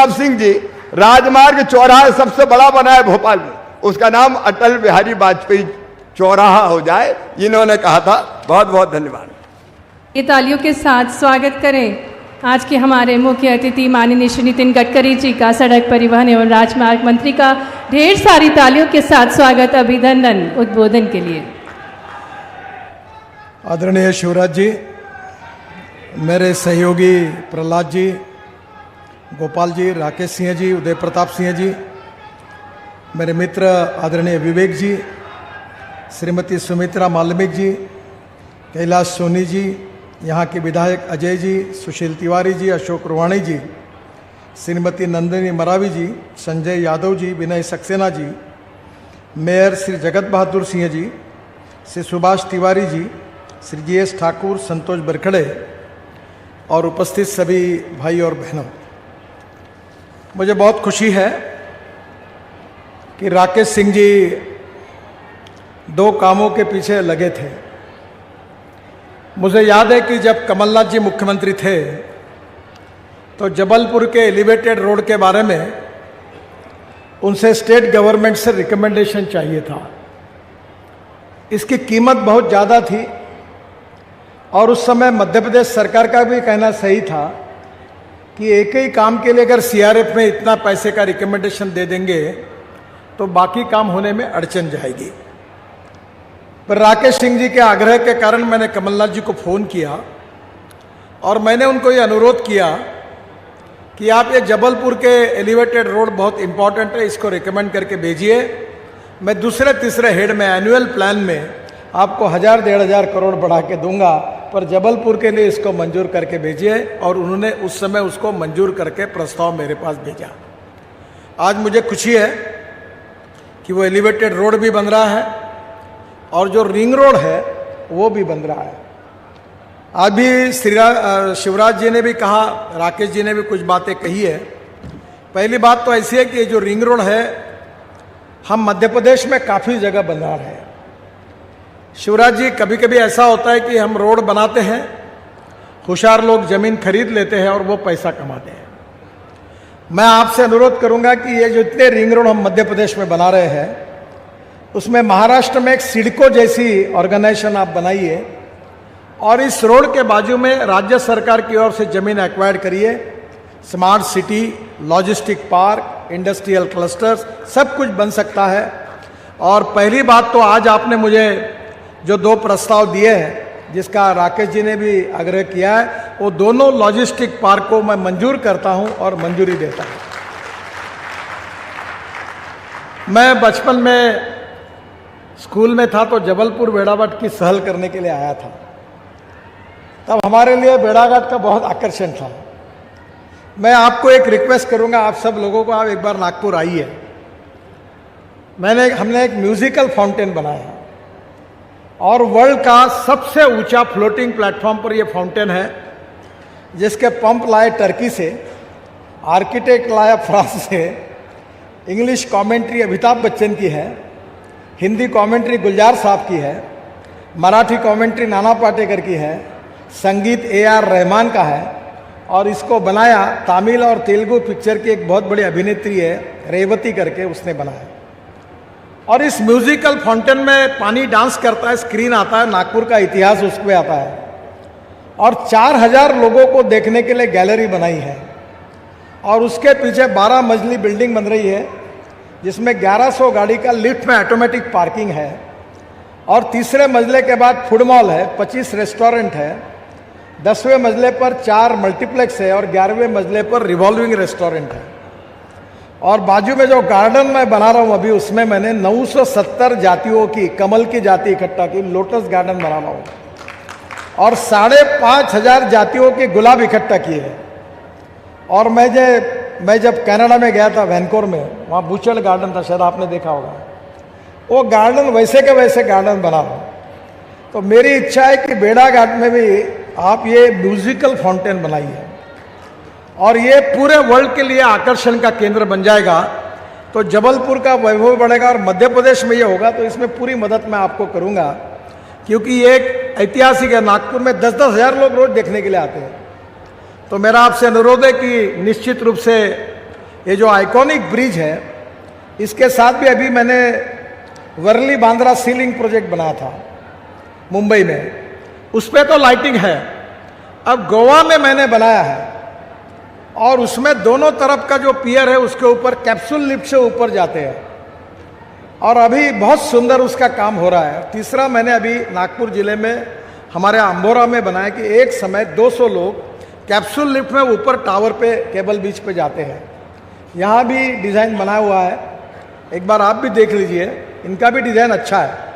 प्रताप सिंह जी राजमार्ग चौराहा सबसे बड़ा बना है भोपाल में, उसका नाम अटल बिहारी वाजपेयी चौराहा हो जाए, इन्होंने कहा था। बहुत बहुत धन्यवाद। ये तालियों के साथ स्वागत करें आज के हमारे मुख्य अतिथि माननीय श्री नितिन गडकरी जी का, सड़क परिवहन एवं राजमार्ग मंत्री का। ढेर सारी तालियों के साथ स्वागत, अभिनंदन उद्बोधन के लिए। आदरणीय शिवराज जी, मेरे सहयोगी प्रहलाद जी, गोपाल जी, राकेश सिंह जी, उदय प्रताप सिंह जी, मेरे मित्र आदरणीय विवेक जी, श्रीमती सुमित्रा मालविक जी, कैलाश सोनी जी, यहाँ के विधायक अजय जी, सुशील तिवारी जी, अशोक रुवाणी जी, श्रीमती नंदिनी मरावी जी, संजय यादव जी, विनय सक्सेना जी, मेयर श्री जगत बहादुर सिंह जी, श्री सुभाष तिवारी जी, श्री GS ठाकुर, संतोष बरखड़े और उपस्थित सभी भाई और बहनों, मुझे बहुत खुशी है कि राकेश सिंह जी दो कामों के पीछे लगे थे। मुझे याद है कि जब कमलनाथ जी मुख्यमंत्री थे तो जबलपुर के एलिवेटेड रोड के बारे में उनसे स्टेट गवर्नमेंट से रिकमेंडेशन चाहिए था। इसकी कीमत बहुत ज़्यादा थी और उस समय मध्य प्रदेश सरकार का भी कहना सही था कि एक ही काम के लिए अगर CRF में इतना पैसे का रिकमेंडेशन दे देंगे तो बाकी काम होने में अड़चन जाएगी। पर राकेश सिंह जी के आग्रह के कारण मैंने कमलनाथ जी को फ़ोन किया और मैंने उनको ये अनुरोध किया कि आप ये जबलपुर के एलिवेटेड रोड बहुत इंपॉर्टेंट है, इसको रिकमेंड करके भेजिए। मैं दूसरे तीसरे हेड में एनुअल प्लान में आपको 1000-1500 करोड़ बढ़ा के दूंगा, पर जबलपुर के लिए इसको मंजूर करके भेजिए। और उन्होंने उस समय उसको मंजूर करके प्रस्ताव मेरे पास भेजा। आज मुझे खुशी है कि वो एलिवेटेड रोड भी बन रहा है और जो रिंग रोड है वो भी बन रहा है। अभी शिवराज जी ने भी कहा, राकेश जी ने भी कुछ बातें कही है। पहली बात तो ऐसी है कि ये जो रिंग रोड है हम मध्य प्रदेश में काफ़ी जगह बना रहे हैं। शिवराज जी, कभी कभी ऐसा होता है कि हम रोड बनाते हैं, होशियार लोग ज़मीन खरीद लेते हैं और वो पैसा कमाते हैं। मैं आपसे अनुरोध करूंगा कि ये जो इतने रिंग रोड हम मध्य प्रदेश में बना रहे हैं उसमें महाराष्ट्र में एक सिडको जैसी ऑर्गेनाइजेशन आप बनाइए और इस रोड के बाजू में राज्य सरकार की ओर से ज़मीन एक्वायर्ड करिए। Smart city, logistic park, industrial clusters, सब कुछ बन सकता है। और पहली बात तो आज आपने मुझे जो दो प्रस्ताव दिए हैं, जिसका राकेश जी ने भी आग्रह किया है, वो दोनों लॉजिस्टिक पार्क को मैं मंजूर करता हूं और मंजूरी देता हूं। मैं बचपन में स्कूल में था तो जबलपुर बेड़ाघाट की सहल करने के लिए आया था। तब हमारे लिए बेड़ाघाट का बहुत आकर्षण था। मैं आपको एक रिक्वेस्ट करूंगा, आप सब लोगों को, आप एक बार नागपुर आइए। हमने एक म्यूजिकल फाउंटेन बनाया और वर्ल्ड का सबसे ऊंचा फ्लोटिंग प्लेटफॉर्म पर यह फाउंटेन है, जिसके पंप लाए टर्की से, आर्किटेक्ट लाया फ्रांस से, इंग्लिश कमेंट्री अमिताभ बच्चन की है, हिंदी कमेंट्री गुलजार साहब की है, मराठी कमेंट्री नाना पाटेकर की है, संगीत AR रहमान का है और इसको बनाया तमिल और तेलुगु पिक्चर की एक बहुत बड़ी अभिनेत्री है रेवती करके, उसने बनाया। और इस म्यूजिकल फाउंटेन में पानी डांस करता है, स्क्रीन आता है, नागपुर का इतिहास उस पर आता है और 4000 लोगों को देखने के लिए गैलरी बनाई है। और उसके पीछे 12 मंजिली बिल्डिंग बन रही है जिसमें 1100 गाड़ी का लिफ्ट में ऑटोमेटिक पार्किंग है और तीसरे मंजिले के बाद फूड मॉल है, 25 रेस्टोरेंट है, 10वें मंजिले पर 4 मल्टीप्लेक्स है और 11वें मंजिले पर रिवॉल्विंग रेस्टोरेंट है। और बाजू में जो गार्डन मैं बना रहा हूँ अभी, उसमें मैंने 970 जातियों की, कमल की जाति इकट्ठा की, लोटस गार्डन बना रहा हूँ और 5500 जातियों के गुलाब इकट्ठा किए हैं। और मैं जब कनाडा में गया था, वैनकोर में, वहाँ बूचड़ गार्डन था, शायद आपने देखा होगा। वो गार्डन वैसे के वैसे गार्डन बना रहा हूँ। तो मेरी इच्छा है कि बेड़ाघाट में भी आप ये म्यूजिकल फाउंटेन बनाइए और ये पूरे वर्ल्ड के लिए आकर्षण का केंद्र बन जाएगा। तो जबलपुर का वैभव बढ़ेगा और मध्य प्रदेश में ये होगा तो इसमें पूरी मदद मैं आपको करूंगा, क्योंकि ये एक ऐतिहासिक है। नागपुर में 10-10 हज़ार लोग रोज देखने के लिए आते हैं। तो मेरा आपसे अनुरोध है कि निश्चित रूप से ये जो आइकॉनिक ब्रिज है, इसके साथ भी अभी मैंने वर्ली बांद्रा सीलिंग प्रोजेक्ट बनाया था मुंबई में, उस पर तो लाइटिंग है। अब गोवा में मैंने बनाया है और उसमें दोनों तरफ का जो पियर है उसके ऊपर कैप्सूल लिफ्ट से ऊपर जाते हैं और अभी बहुत सुंदर उसका काम हो रहा है। तीसरा मैंने अभी नागपुर जिले में हमारे अंबोरा में बनाया कि एक समय 200 लोग कैप्सूल लिफ्ट में ऊपर टावर पे केबल बीच पे जाते हैं। यहाँ भी डिज़ाइन बना हुआ है, एक बार आप भी देख लीजिए, इनका भी डिज़ाइन अच्छा है।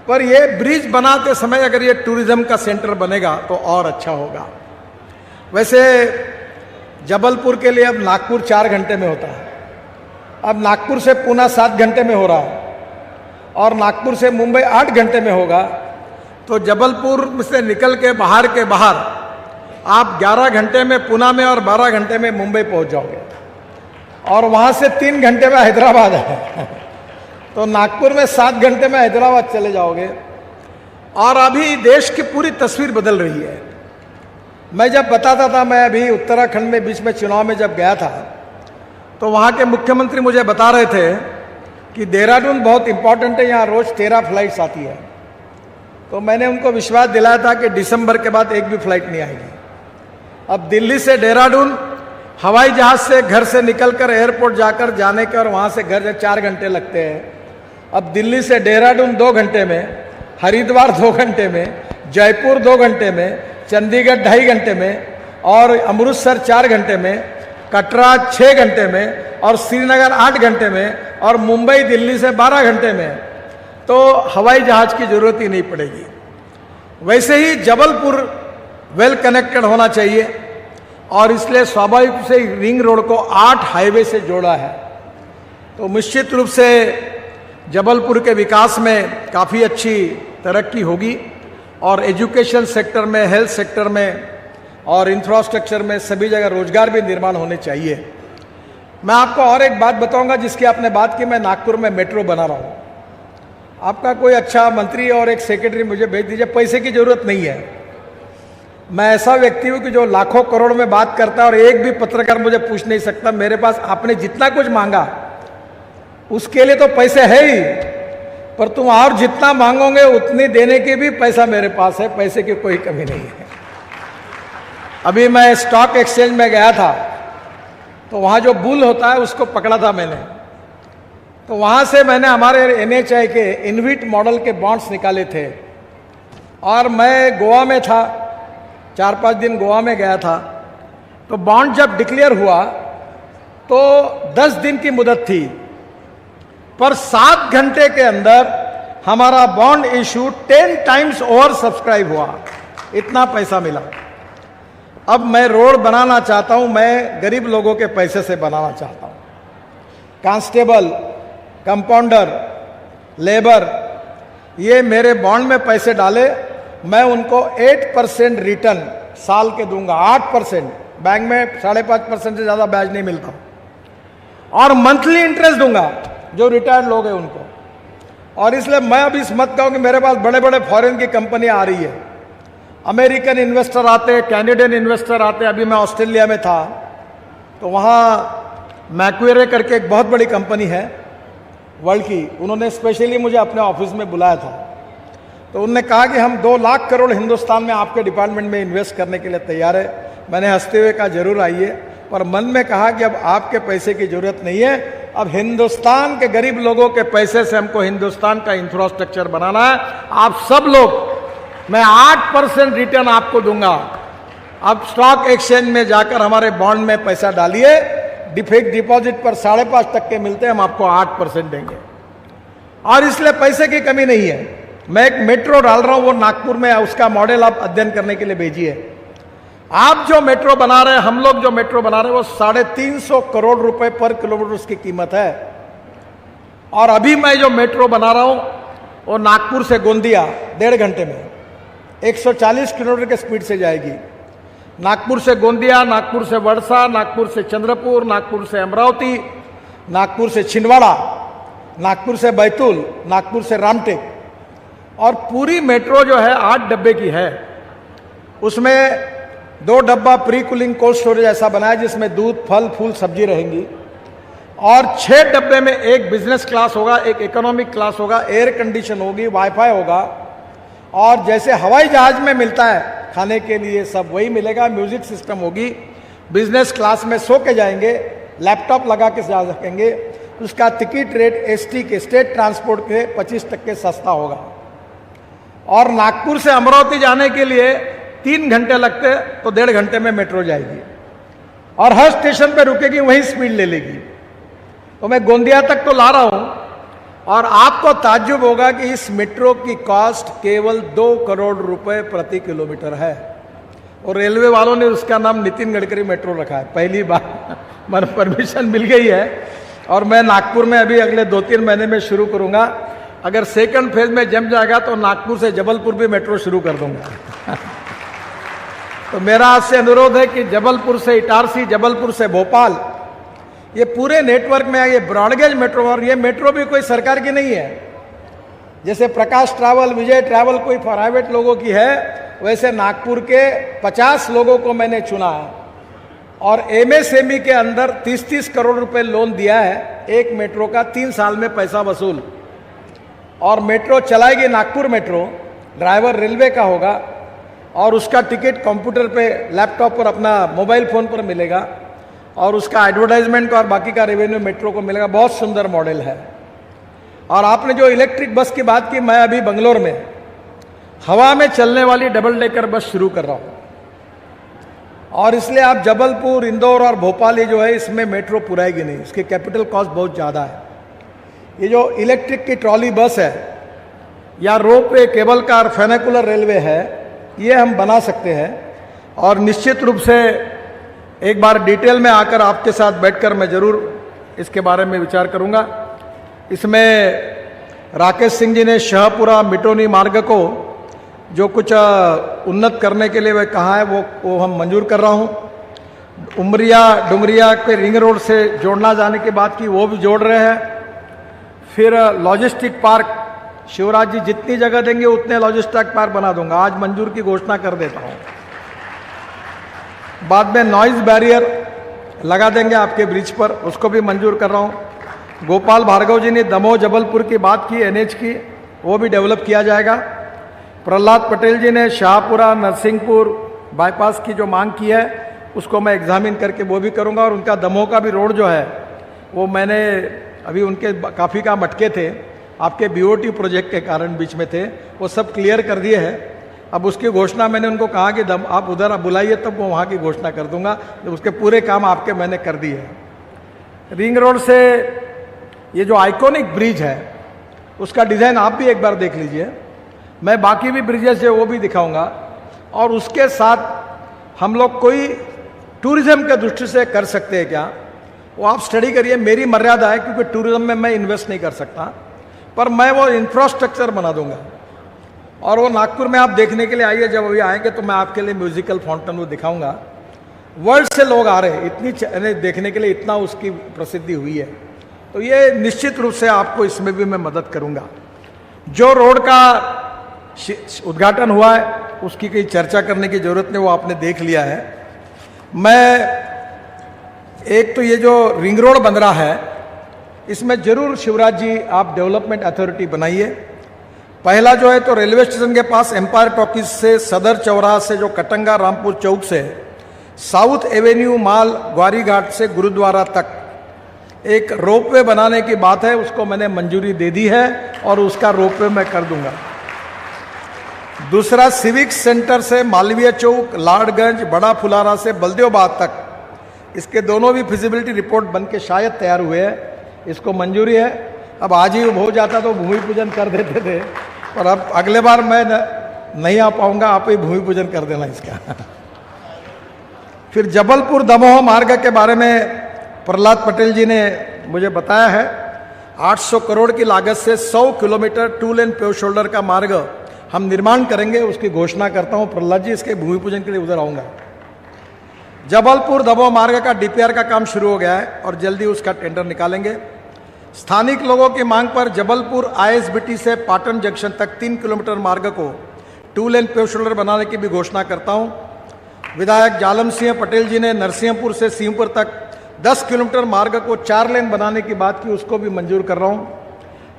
पर ये ब्रिज बनाते समय अगर ये टूरिज्म का सेंटर बनेगा तो और अच्छा होगा। वैसे जबलपुर के लिए अब नागपुर 4 घंटे में होता है, अब नागपुर से पूना 7 घंटे में हो रहा है और नागपुर से मुंबई 8 घंटे में होगा। तो जबलपुर से निकल के बाहर आप 11 घंटे में पूना में और 12 घंटे में मुंबई पहुंच जाओगे और वहां से 3 घंटे में हैदराबाद है तो नागपुर में 7 घंटे में हैदराबाद चले जाओगे। और अभी देश की पूरी तस्वीर बदल रही है। मैं जब बताता था, मैं अभी उत्तराखंड में बीच में चुनाव में जब गया था तो वहाँ के मुख्यमंत्री मुझे बता रहे थे कि देहरादून बहुत इंपॉर्टेंट है, यहाँ रोज 13 फ्लाइट्स आती है। तो मैंने उनको विश्वास दिलाया था कि दिसंबर के बाद एक भी फ्लाइट नहीं आएगी। अब दिल्ली से देहरादून हवाई जहाज से घर से निकलकर एयरपोर्ट जाकर जाने के और वहाँ से घर 4 घंटे लगते हैं। अब दिल्ली से देहरादून 2 घंटे में, हरिद्वार 2 घंटे में, जयपुर 2 घंटे में, चंडीगढ़ 2.5 घंटे में और अमृतसर 4 घंटे में, कटरा 6 घंटे में और श्रीनगर 8 घंटे में और मुंबई दिल्ली से 12 घंटे में। तो हवाई जहाज की जरूरत ही नहीं पड़ेगी। वैसे ही जबलपुर वेल कनेक्टेड होना चाहिए और इसलिए स्वाभाविक से रिंग रोड को 8 हाईवे से जोड़ा है। तो निश्चित रूप से जबलपुर के विकास में काफ़ी अच्छी तरक्की होगी और एजुकेशन सेक्टर में, हेल्थ सेक्टर में और इंफ्रास्ट्रक्चर में सभी जगह रोजगार भी निर्माण होने चाहिए। मैं आपको और एक बात बताऊंगा जिसकी आपने बात की, मैं नागपुर में मेट्रो बना रहा हूँ। आपका कोई अच्छा मंत्री और एक सेक्रेटरी मुझे भेज दीजिए, पैसे की जरूरत नहीं है। मैं ऐसा व्यक्ति हूँ कि जो लाखों करोड़ में बात करता है और एक भी पत्रकार मुझे पूछ नहीं सकता। मेरे पास आपने जितना कुछ मांगा उसके लिए तो पैसे है ही, पर तुम और जितना मांगोगे उतनी देने के भी पैसा मेरे पास है, पैसे की कोई कमी नहीं है। अभी मैं स्टॉक एक्सचेंज में गया था तो वहाँ जो बुल होता है उसको पकड़ा था मैंने। तो वहाँ से मैंने हमारे NHI के इनविट मॉडल के बॉन्ड्स निकाले थे और मैं गोवा में था, 4-5 दिन गोवा में गया था। तो बॉन्ड जब डिक्लेयर हुआ तो 10 दिन की मुदत थी, पर 7 घंटे के अंदर हमारा bond issue 10 times over subscribe हुआ, इतना पैसा मिला। अब मैं रोड बनाना चाहता हूं, मैं गरीब लोगों के पैसे से बनाना चाहता हूं। कांस्टेबल, कंपाउंडर, लेबर, ये मेरे बॉन्ड में पैसे डाले, मैं उनको 8% रिटर्न साल के दूंगा। 8%, बैंक में 5.5% से ज़्यादा ब्याज नहीं मिलता, और मंथली इंटरेस्ट दूंगा जो रिटायर्ड लोग हैं उनको। और इसलिए मैं अब इस मत कहूँ कि मेरे पास बड़े बड़े फॉरेन की कंपनियां आ रही है, अमेरिकन इन्वेस्टर आते, कैनेडियन इन्वेस्टर आते। अभी मैं ऑस्ट्रेलिया में था तो वहाँ मैक्वेरे करके एक बहुत बड़ी कंपनी है वर्ल्ड की, उन्होंने स्पेशली मुझे अपने ऑफिस में बुलाया था। तो उन्होंने कहा कि हम 2 लाख करोड़ हिंदुस्तान में आपके डिपार्टमेंट में इन्वेस्ट करने के लिए तैयार है। मैंने हंसते हुए कहा जरूर आइए, पर मन में कहा कि अब आपके पैसे की जरूरत नहीं है, अब हिंदुस्तान के गरीब लोगों के पैसे से हमको हिंदुस्तान का इंफ्रास्ट्रक्चर बनाना है। आप सब लोग, मैं 8% रिटर्न आपको दूंगा। अब स्टॉक एक्सचेंज में जाकर हमारे बॉन्ड में पैसा डालिए, फिक्स्ड डिपॉजिट पर 5.5% के मिलते हैं, हम आपको 8% देंगे। और इसलिए पैसे की कमी नहीं है। मैं एक मेट्रो डाल रहा हूं, वो नागपुर में, उसका मॉडल आप अध्ययन करने के लिए भेजिए। आप जो मेट्रो बना रहे हैं, हम लोग जो मेट्रो बना रहे हैं, वो 350 करोड़ रुपए पर किलोमीटर उसकी कीमत है। और अभी मैं जो मेट्रो बना रहा हूं वो नागपुर से गोंदिया 1.5 घंटे में 140 किलोमीटर के स्पीड से जाएगी। नागपुर से गोंदिया, नागपुर से वर्षा, नागपुर से चंद्रपुर, नागपुर से अमरावती, नागपुर से छिंदवाड़ा, नागपुर से बैतूल, नागपुर से रामटेक। और पूरी मेट्रो जो है 8 डब्बे की है। उसमें 2 डब्बा प्री कूलिंग कोल्ड स्टोरेज ऐसा बनाया जिसमें दूध, फल, फूल, सब्जी रहेंगी। और 6 डब्बे में एक बिजनेस क्लास होगा, एक इकोनॉमिक क्लास होगा, एयर कंडीशन होगी, वाईफाई होगा, और जैसे हवाई जहाज में मिलता है खाने के लिए सब वही मिलेगा। म्यूजिक सिस्टम होगी, बिजनेस क्लास में सो के जाएंगे, लैपटॉप लगा के जा सकेंगे। उसका टिकट रेट एसटी के स्टेट ट्रांसपोर्ट के 25% सस्ता होगा। और नागपुर से अमरावती जाने के लिए 3 घंटे लगते तो 1.5 घंटे में मेट्रो जाएगी और हर स्टेशन पे रुकेगी, वही स्पीड ले लेगी। तो मैं गोंदिया तक तो ला रहा हूं और आपको ताज्जुब होगा कि इस मेट्रो की कॉस्ट केवल 2 करोड़ रुपए प्रति किलोमीटर है और रेलवे वालों ने उसका नाम नितिन गडकरी मेट्रो रखा है। पहली बार मन परमिशन मिल गई है और मैं नागपुर में अभी अगले 2-3 महीने में शुरू करूंगा। अगर सेकंड फेज में जम जाएगा तो नागपुर से जबलपुर भी मेट्रो शुरू कर दूंगा। तो मेरा आपसे अनुरोध है कि जबलपुर से इटारसी, जबलपुर से भोपाल, ये पूरे नेटवर्क में ये ब्रॉडगेज मेट्रो, और ये मेट्रो भी कोई सरकार की नहीं है। जैसे प्रकाश ट्रैवल, विजय ट्रैवल कोई प्राइवेट लोगों की है, वैसे नागपुर के 50 लोगों को मैंने चुना है और एमएसएमई के अंदर 30-30 करोड़ रुपए लोन दिया है एक मेट्रो का, 3 साल में पैसा वसूल। और मेट्रो चलाएगी नागपुर मेट्रो, ड्राइवर रेलवे का होगा और उसका टिकट कंप्यूटर पे, लैपटॉप पर, अपना मोबाइल फोन पर मिलेगा और उसका एडवर्टाइजमेंट का और बाकी का रेवेन्यू मेट्रो को मिलेगा। बहुत सुंदर मॉडल है। और आपने जो इलेक्ट्रिक बस की बात की, मैं अभी बंगलोर में हवा में चलने वाली डबल डेकर बस शुरू कर रहा हूं और इसलिए आप जबलपुर, इंदौर और भोपाल, ये जो है इसमें मेट्रो पुराएगी नहीं, इसकी कैपिटल कॉस्ट बहुत ज़्यादा है। ये जो इलेक्ट्रिक की ट्रॉली बस है या रोपवे, केबल कार, फेनिकुलर रेलवे है, ये हम बना सकते हैं और निश्चित रूप से एक बार डिटेल में आकर आपके साथ बैठकर मैं जरूर इसके बारे में विचार करूंगा। इसमें राकेश सिंह जी ने शाहपुरा मिटोनी मार्ग को जो कुछ उन्नत करने के लिए वह कहा है वो हम मंजूर कर रहा हूं। उमरिया डुमरिया के रिंग रोड से जोड़ना जाने की बात की, वो भी जोड़ रहे हैं। फिर लॉजिस्टिक पार्क, शिवराज जी जितनी जगह देंगे उतने लॉजिस्टिक पार्क बना दूंगा, आज मंजूर की घोषणा कर देता हूं। बाद में नॉइज बैरियर लगा देंगे आपके ब्रिज पर, उसको भी मंजूर कर रहा हूं। गोपाल भार्गव जी ने दमोह जबलपुर की बात की, एनएच की, वो भी डेवलप किया जाएगा। प्रहलाद पटेल जी ने शाहपुरा नरसिंहपुर बाईपास की जो मांग की है उसको मैं एग्जामिन करके वो भी करूंगा। और उनका दमोह का भी रोड जो है वो मैंने अभी, उनके काफ़ी काम अटके थे आपके बीओटी प्रोजेक्ट के कारण, बीच में थे, वो सब क्लियर कर दिए हैं। अब उसकी घोषणा मैंने उनको कहा कि आप उधर बुलाइए तब वो वहाँ की घोषणा कर दूंगा। तो उसके पूरे काम आपके मैंने कर दिए हैं। रिंग रोड से ये जो आइकॉनिक ब्रिज है उसका डिज़ाइन आप भी एक बार देख लीजिए। मैं बाकी भी ब्रिजेस है वो भी दिखाऊंगा। और उसके साथ हम लोग कोई टूरिज्म के दृष्टि से कर सकते हैं क्या, वो आप स्टडी करिए। मेरी मर्यादा है क्योंकि टूरिज्म में मैं इन्वेस्ट नहीं कर सकता, पर मैं वो इंफ्रास्ट्रक्चर बना दूंगा। और वो नागपुर में आप देखने के लिए आइए, जब अभी आएंगे तो मैं आपके लिए म्यूजिकल फाउंटेन वो दिखाऊंगा। वर्ल्ड से लोग आ रहे हैं इतनी देखने के लिए, इतना उसकी प्रसिद्धि हुई है। तो ये निश्चित रूप से आपको इसमें भी मैं मदद करूंगा। जो रोड का उद्घाटन हुआ है उसकी कोई चर्चा करने की जरूरत नहीं, वो आपने देख लिया है। मैं एक तो ये जो रिंग रोड बन रहा है इसमें जरूर शिवराज जी आप डेवलपमेंट अथॉरिटी बनाइए। पहला जो है तो रेलवे स्टेशन के पास एम्पायर टॉकीज से सदर चौराहा से जो कटंगा रामपुर चौक से साउथ एवेन्यू माल ग्वारी घाट से गुरुद्वारा तक एक रोपवे बनाने की बात है, उसको मैंने मंजूरी दे दी है और उसका रोपवे मैं कर दूंगा। दूसरा सिविक सेंटर से मालवीय चौक, लाडगंज, बड़ा फुलारा से बलदेवबाद तक, इसके दोनों भी फिजिबिलिटी रिपोर्ट बन के शायद तैयार हुए हैं, इसको मंजूरी है। अब आज ही हो जाता तो भूमि पूजन कर देते थे, पर अब अगले बार मैं नहीं आ पाऊंगा, आप ही भूमि पूजन कर देना इसका। फिर जबलपुर दमोह मार्ग के बारे में प्रहलाद पटेल जी ने मुझे बताया है। 800 करोड़ की लागत से 100 किलोमीटर 2 लेन पेव शोल्डर का मार्ग हम निर्माण करेंगे, उसकी घोषणा करता हूं। प्रहलाद जी इसके भूमि पूजन के लिए उधर आऊंगा। जबलपुर दमोह मार्ग का डीपीआर का काम शुरू हो गया है और जल्दी उसका टेंडर निकालेंगे। स्थानिक लोगों की मांग पर जबलपुर आईएसबीटी से पाटन जंक्शन तक 3 किलोमीटर मार्ग को 2 लेन पेव शोल्डर बनाने की भी घोषणा करता हूं। विधायक जालम सिंह पटेल जी ने नरसिंहपुर से सिंहपुर तक 10 किलोमीटर मार्ग को 4 लेन बनाने की बात की, उसको भी मंजूर कर रहा हूँ।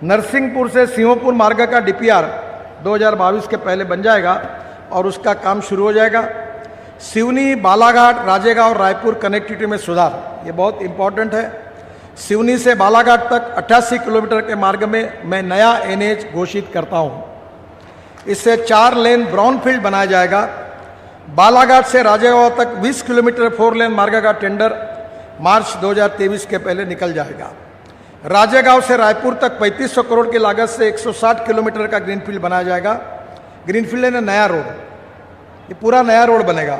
नरसिंहपुर से सिंहपुर मार्ग का डीपीआर 2022 के पहले बन जाएगा और उसका काम शुरू हो जाएगा। सिवनी, बालाघाट, राजेगांव और रायपुर कनेक्टिविटी में सुधार, ये बहुत इंपॉर्टेंट है। सिवनी से बालाघाट तक 88 किलोमीटर के मार्ग में मैं नया एनएच घोषित करता हूँ। इससे 4 लेन ब्राउनफील्ड बनाया जाएगा। बालाघाट से राजेगांव तक 20 किलोमीटर 4 लेन मार्ग का टेंडर मार्च 2023 के पहले निकल जाएगा। राजेगांव से रायपुर तक 3500 करोड़ की लागत से 160 किलोमीटर का ग्रीनफील्ड बनाया जाएगा। ग्रीनफील्ड है नया रोड, ये पूरा नया रोड बनेगा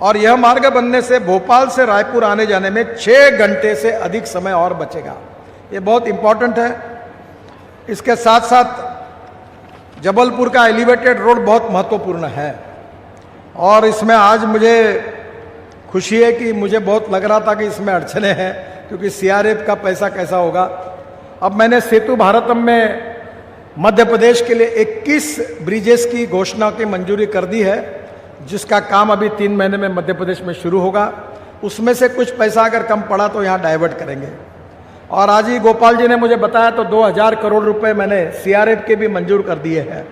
और यह मार्ग बनने से भोपाल से रायपुर आने जाने में 6 घंटे से अधिक समय और बचेगा। ये बहुत इंपॉर्टेंट है। इसके साथ साथ जबलपुर का एलिवेटेड रोड बहुत महत्वपूर्ण है और इसमें आज मुझे खुशी है कि मुझे बहुत लग रहा था कि इसमें अड़चने हैं क्योंकि सीआरएफ का पैसा कैसा होगा। अब मैंने सेतु भारतम में मध्य प्रदेश के लिए 21 ब्रिजेस की घोषणा की मंजूरी कर दी है, जिसका काम अभी 3 महीने में मध्य प्रदेश में शुरू होगा। उसमें से कुछ पैसा अगर कम पड़ा तो यहाँ डाइवर्ट करेंगे। और आज ही गोपाल जी ने मुझे बताया तो 2000 करोड़ रुपए मैंने सीआरएफ के भी मंजूर कर दिए हैं।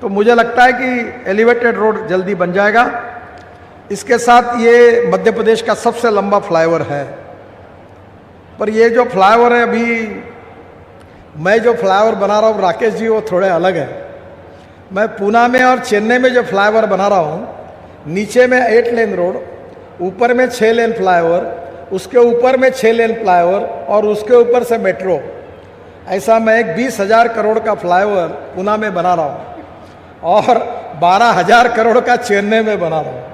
तो मुझे लगता है कि एलिवेटेड रोड जल्दी बन जाएगा। इसके साथ ये मध्य प्रदेश का सबसे लंबा फ्लाईओवर है। पर ये जो फ्लाईओवर है, अभी मैं जो फ्लाईओवर बना रहा हूँ राकेश जी, वो थोड़े अलग है। मैं पूना में और चेन्नई में जो फ्लाईओवर बना रहा हूँ, नीचे में 8 लेन रोड, ऊपर में 6 लेन फ्लाईओवर, उसके ऊपर में 6 लेन फ्लाईओवर और उसके ऊपर से मेट्रो। ऐसा मैं एक 20,000 करोड़ का फ्लाईओवर पूना में बना रहा हूँ और 12,000 करोड़ का चेन्नई में बना रहा हूँ।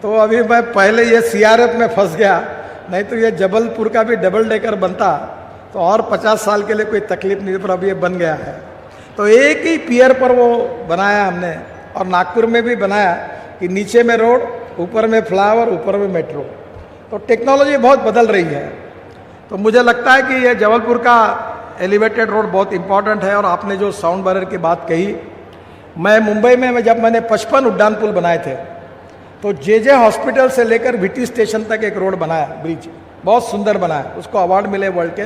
तो अभी मैं पहले ये सीआरएफ में फंस गया, नहीं तो ये जबलपुर का भी डबल डेकर बनता तो और 50 साल के लिए कोई तकलीफ नहीं, पर अब ये बन गया है। तो एक ही पियर पर वो बनाया हमने और नागपुर में भी बनाया कि नीचे में रोड, ऊपर में फ्लाईओवर, ऊपर में मेट्रो। तो टेक्नोलॉजी बहुत बदल रही है। तो मुझे लगता है कि ये जबलपुर का एलिवेटेड रोड बहुत इंपॉर्टेंट है। और आपने जो साउंड बैरियर की बात कही, मैं मुंबई में जब मैंने 55 उड्डान पुल बनाए थे तो जे हॉस्पिटल से लेकर वीटी स्टेशन तक एक रोड बनाया, ब्रिज बहुत सुंदर बनाया, उसको अवार्ड मिले वर्ल्ड के।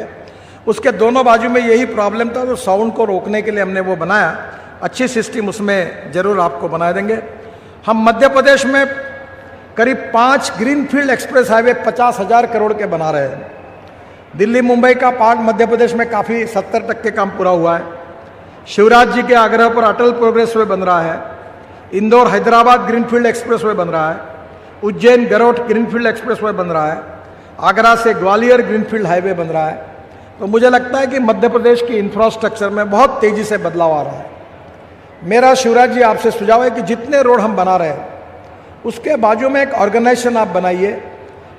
उसके दोनों बाजू में यही प्रॉब्लम था, तो साउंड को रोकने के लिए हमने वो बनाया। अच्छी सिस्टम उसमें जरूर आपको बना देंगे। हम मध्य प्रदेश में करीब 5 ग्रीनफील्ड एक्सप्रेस हाईवे 50,000 करोड़ के बना रहे हैं। दिल्ली मुंबई का पार्ट मध्य प्रदेश में काफ़ी 70% काम पूरा हुआ है। शिवराज जी के आग्रह पर अटल प्रोग्रेस वे बन रहा है। Indore Hyderabad greenfield express way बन रहा है। Ujjain Garoth greenfield express way बन रहा है। आगरा से ग्वालियर ग्रीनफील्ड हाईवे बन रहा है। तो मुझे लगता है कि मध्य प्रदेश की इंफ्रास्ट्रक्चर में बहुत तेजी से बदलाव आ रहा है। मेरा शिवराज जी आपसे सुझाव है कि जितने रोड हम बना रहे हैं उसके बाजू में एक ऑर्गेनाइजेशन आप बनाइए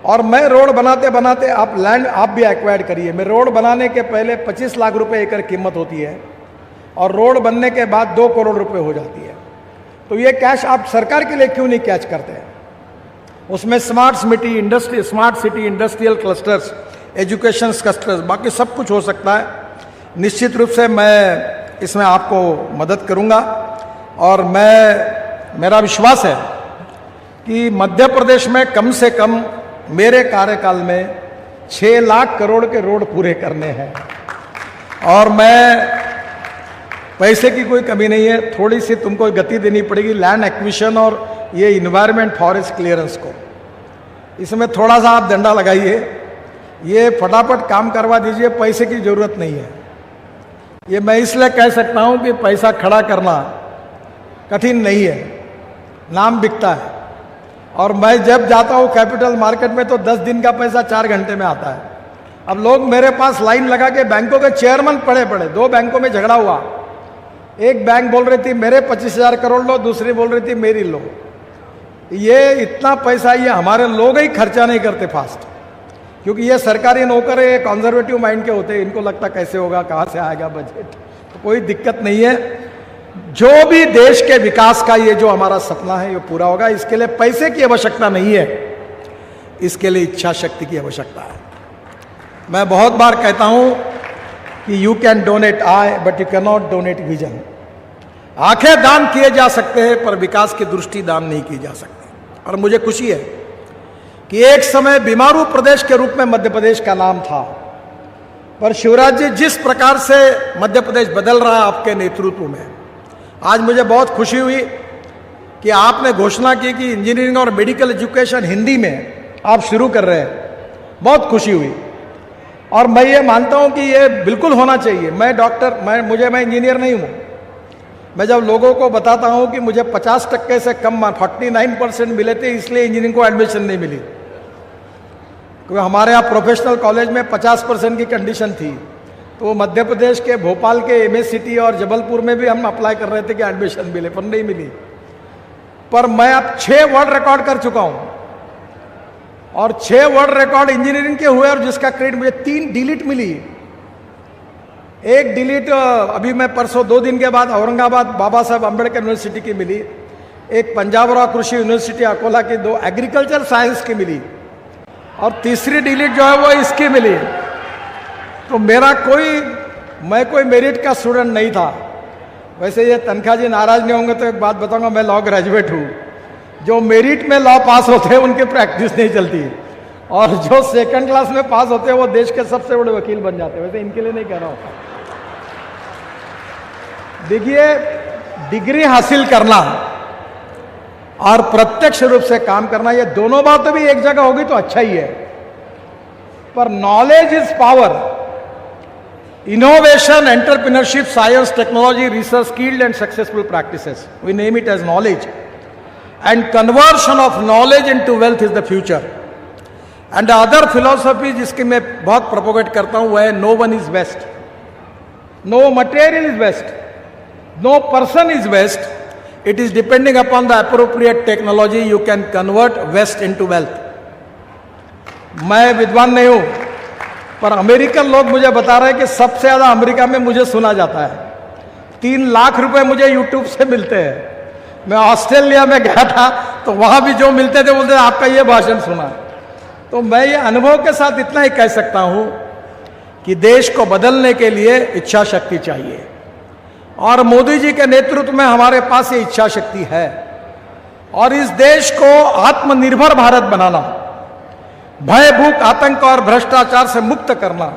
और मैं रोड बनाते बनाते आप लैंड आप भी एक्वायर्ड करिए। मैं रोड बनाने के पहले 25 लाख रुपए एकड़ कीमत होती है और रोड बनने के बाद 2 करोड़ रुपए हो जाती है। तो ये कैश आप सरकार के लिए क्यों नहीं कैच करते हैं? उसमें smart city, industrial clusters, education clusters, बाकी सब कुछ हो सकता है। निश्चित रूप से मैं इसमें आपको मदद करूंगा और मेरा विश्वास है कि मध्य प्रदेश में कम से कम मेरे कार्यकाल में 6 लाख करोड़ के रोड पूरे करने हैं। और मैं पैसे की कोई कमी नहीं है, थोड़ी सी तुमको गति देनी पड़ेगी लैंड एक्विजिशन और ये इन्वायरमेंट फॉरेस्ट क्लियरेंस को। इसमें थोड़ा सा आप डंडा लगाइए, ये फटाफट काम करवा दीजिए, पैसे की जरूरत नहीं है। ये मैं इसलिए कह सकता हूं कि पैसा खड़ा करना कठिन नहीं है, नाम बिकता है। और मैं जब जाता हूं कैपिटल मार्केट में तो 10 दिन का पैसा 4 घंटे में आता है। अब लोग मेरे पास लाइन लगा के बैंकों के चेयरमैन पड़े 2 बैंकों में झगड़ा हुआ। एक बैंक बोल रही थी मेरे 25,000 करोड़ लो, दूसरी बोल रही थी मेरी लो। ये इतना पैसा ये हमारे लोग ही खर्चा नहीं करते फास्ट, क्योंकि ये सरकारी नौकर है, कंजर्वेटिव माइंड के होते हैं। इनको लगता कैसे होगा, कहाँ से आएगा बजट। तो कोई दिक्कत नहीं है। जो भी देश के विकास का ये जो हमारा सपना है ये पूरा होगा। इसके लिए पैसे की आवश्यकता नहीं है, इसके लिए इच्छा शक्ति की आवश्यकता है। मैं बहुत बार कहता हूं कि you can donate I but you can not donate vision. आंखें दान किए जा सकते हैं पर विकास की दृष्टि दान नहीं की जा सकती। और मुझे खुशी है कि एक समय बीमारू प्रदेश के रूप में मध्य प्रदेश का नाम था, पर शिवराज जी जिस प्रकार से मध्य प्रदेश बदल रहा है आपके नेतृत्व में, आज मुझे बहुत खुशी हुई कि आपने घोषणा की कि इंजीनियरिंग और मेडिकल एजुकेशन हिंदी में आप शुरू कर रहे हैं। बहुत खुशी हुई और मैं ये मानता हूँ कि ये बिल्कुल होना चाहिए। मैं इंजीनियर नहीं हूँ। मैं जब लोगों को बताता हूँ कि मुझे 50% से कम 49% मिले थे, इसलिए इंजीनियरिंग को एडमिशन नहीं मिली, क्योंकि हमारे यहाँ प्रोफेशनल कॉलेज में 50% की कंडीशन थी। तो मध्य प्रदेश के भोपाल के MS सिटी और जबलपुर में भी हम अप्लाई कर रहे थे कि एडमिशन मिले, पर नहीं मिली। पर मैं अब 6 वर्ल्ड रिकॉर्ड कर चुका हूँ और 6 वर्ल्ड रिकॉर्ड इंजीनियरिंग के हुए, और जिसका क्रेडिट मुझे 3 डिलीट मिली। एक डिलीट अभी मैं परसों 2 दिन के बाद औरंगाबाद बाबा साहब अम्बेडकर यूनिवर्सिटी की मिली, एक पंजाबराव कृषि यूनिवर्सिटी अकोला की 2 एग्रीकल्चर साइंस की मिली, और तीसरी डिलीट जो है वो इसकी मिली। तो मैं कोई मेरिट का स्टूडेंट नहीं था। वैसे ये तनखा जी नाराज नहीं होंगे तो एक बात बताऊंगा, मैं लॉ ग्रेजुएट हूँ। जो मेरिट में लॉ पास होते हैं उनकी प्रैक्टिस नहीं चलती, और जो सेकंड क्लास में पास होते हैं वो देश के सबसे बड़े वकील बन जाते हैं। वैसे इनके लिए नहीं कह रहा हूँ। देखिए, डिग्री हासिल करना और प्रत्यक्ष रूप से काम करना, ये दोनों बातें भी एक जगह होगी तो अच्छा ही है, पर knowledge is power. Innovation, entrepreneurship, science, technology, research, skilled and successful practices, we name it as knowledge, and conversion of knowledge into wealth is the future. And other philosophy जिसकी मैं बहुत प्रोपोगेट करता हूं, वह है no one is best, no material is best, no person is best, it is depending upon the appropriate technology you can convert waste into wealth. मैं विद्वान नहीं हूं, पर अमेरिकन लोग मुझे बता रहे हैं कि सबसे ज्यादा अमेरिका में मुझे सुना जाता है। 3 लाख रुपए मुझे यूट्यूब से मिलते हैं। मैं ऑस्ट्रेलिया में गया था तो वहां भी जो मिलते थे बोलते आपका ये भाषण सुना। तो मैं ये अनुभव के साथ इतना ही कह सकता हूं कि देश को बदलने के लिए इच्छा शक्ति चाहिए, और मोदी जी के नेतृत्व में हमारे पास ये इच्छा शक्ति है। और इस देश को आत्मनिर्भर भारत बनाना, भय, भूख, आतंक और भ्रष्टाचार से मुक्त करना,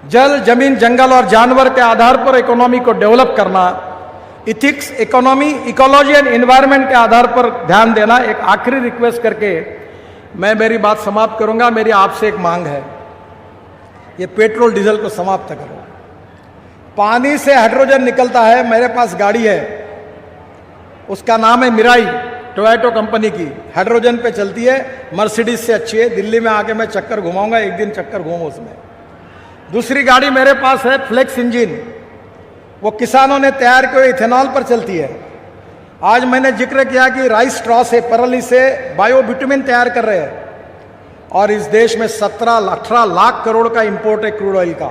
जल, जमीन, जंगल और जानवर के आधार पर इकोनॉमी को डेवलप करना, ethics, economy, ecology and environment के आधार पर ध्यान देना। एक आखिरी रिक्वेस्ट करके मैं मेरी बात समाप्त करूंगा। मेरी आपसे एक मांग है, ये पेट्रोल डीजल को समाप्त करो। पानी से हाइड्रोजन निकलता है। मेरे पास गाड़ी है, उसका नाम है मिराई, टोयोटो कंपनी की, हाइड्रोजन पे चलती है, मर्सिडीज से अच्छी है। दिल्ली में आके मैं चक्कर घुमाऊंगा, एक दिन चक्कर घूमो उसमें। दूसरी गाड़ी मेरे पास है फ्लेक्स इंजन, वो किसानों ने तैयार किए, इथेनॉल पर चलती है। आज मैंने जिक्र किया कि राइस स्ट्रॉ से, परली से बायोबिटुमिन तैयार कर रहे हैं, और इस देश में 17-18 लाख करोड़ का इंपोर्ट है क्रूड ऑयल का।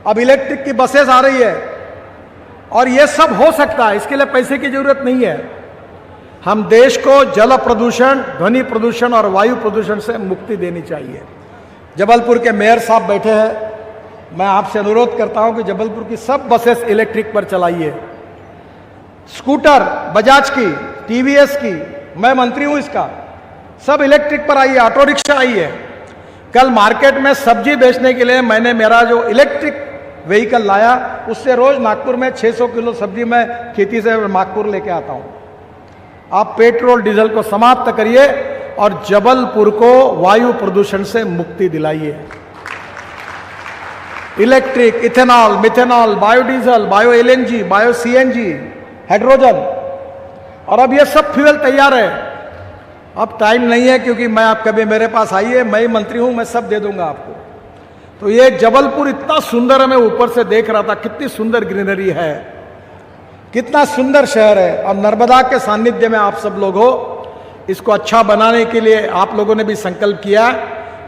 अब इलेक्ट्रिक की बसेस आ रही है, और यह सब हो सकता है, इसके लिए पैसे की जरूरत नहीं है। हम देश को जल प्रदूषण, ध्वनि प्रदूषण और वायु प्रदूषण से मुक्ति देनी चाहिए। जबलपुर के मेयर साहब बैठे हैं, मैं आपसे अनुरोध करता हूं कि जबलपुर की सब बसेस इलेक्ट्रिक पर चलाइए। स्कूटर बजाज की, TVS की, मैं मंत्री हूं इसका, सब इलेक्ट्रिक पर आइए। ऑटो रिक्शा आइए। कल मार्केट में सब्जी बेचने के लिए मैंने मेरा जो इलेक्ट्रिक व्हीकल लाया, उससे रोज नागपुर में 600 किलो सब्जी मैं खेती से नागपुर लेके आता हूं। आप पेट्रोल डीजल को समाप्त करिए और जबलपुर को वायु प्रदूषण से मुक्ति दिलाइए। Electric, ethanol, methanol, biodiesel, bio LNG, bio CNG, hydrogen, और अब ये सब फ्यूल तैयार है। अब टाइम नहीं है, क्योंकि मैं, आप कभी मेरे पास आइए, मैं मंत्री हूं, मैं सब दे दूंगा आपको। तो ये जबलपुर इतना सुंदर है, मैं ऊपर से देख रहा था, कितनी सुंदर ग्रीनरी है, कितना सुंदर शहर है, और नर्मदा के सानिध्य में आप सब लोग हो। इसको अच्छा बनाने के लिए आप लोगों ने भी संकल्प किया।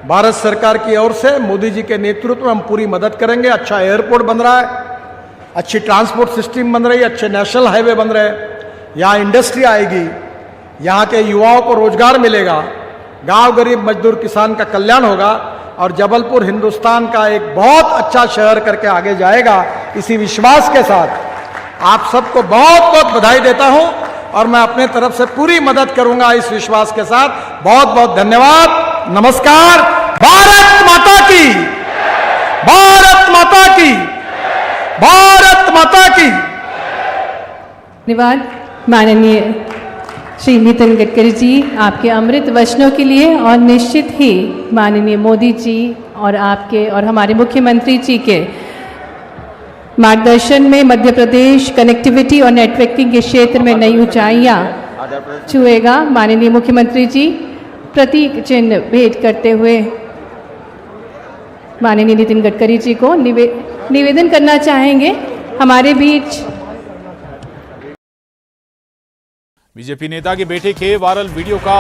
भारत सरकार की ओर से मोदी जी के नेतृत्व में हम पूरी मदद करेंगे। अच्छा एयरपोर्ट बन रहा है, अच्छी ट्रांसपोर्ट सिस्टम बन रही है, अच्छे नेशनल हाईवे बन रहे हैं, यहाँ इंडस्ट्री आएगी, यहाँ के युवाओं को रोजगार मिलेगा, गांव गरीब मजदूर किसान का कल्याण होगा, और जबलपुर हिंदुस्तान का एक बहुत अच्छा शहर करके आगे जाएगा। इसी विश्वास के साथ आप सबको बहुत बहुत बधाई देता हूं। और मैं अपने तरफ से पूरी मदद करूंगा इस विश्वास के साथ। बहुत बहुत धन्यवाद। नमस्कार। भारत माता की, भारत माता की, भारत माता की। धन्यवाद माननीय श्री नितिन गडकरी जी आपके अमृत वचनों के लिए, और निश्चित ही माननीय मोदी जी और आपके और हमारे मुख्यमंत्री जी के मार्गदर्शन में मध्य प्रदेश कनेक्टिविटी और नेटवर्किंग के क्षेत्र में नई ऊंचाइयां छुएगा। माननीय मुख्यमंत्री जी प्रतीक चिन्ह भेंट करते हुए माननीय नितिन गडकरी जी को निवेदन करना चाहेंगे। हमारे बीच बीजेपी नेता के बेटे के वायरल वीडियो का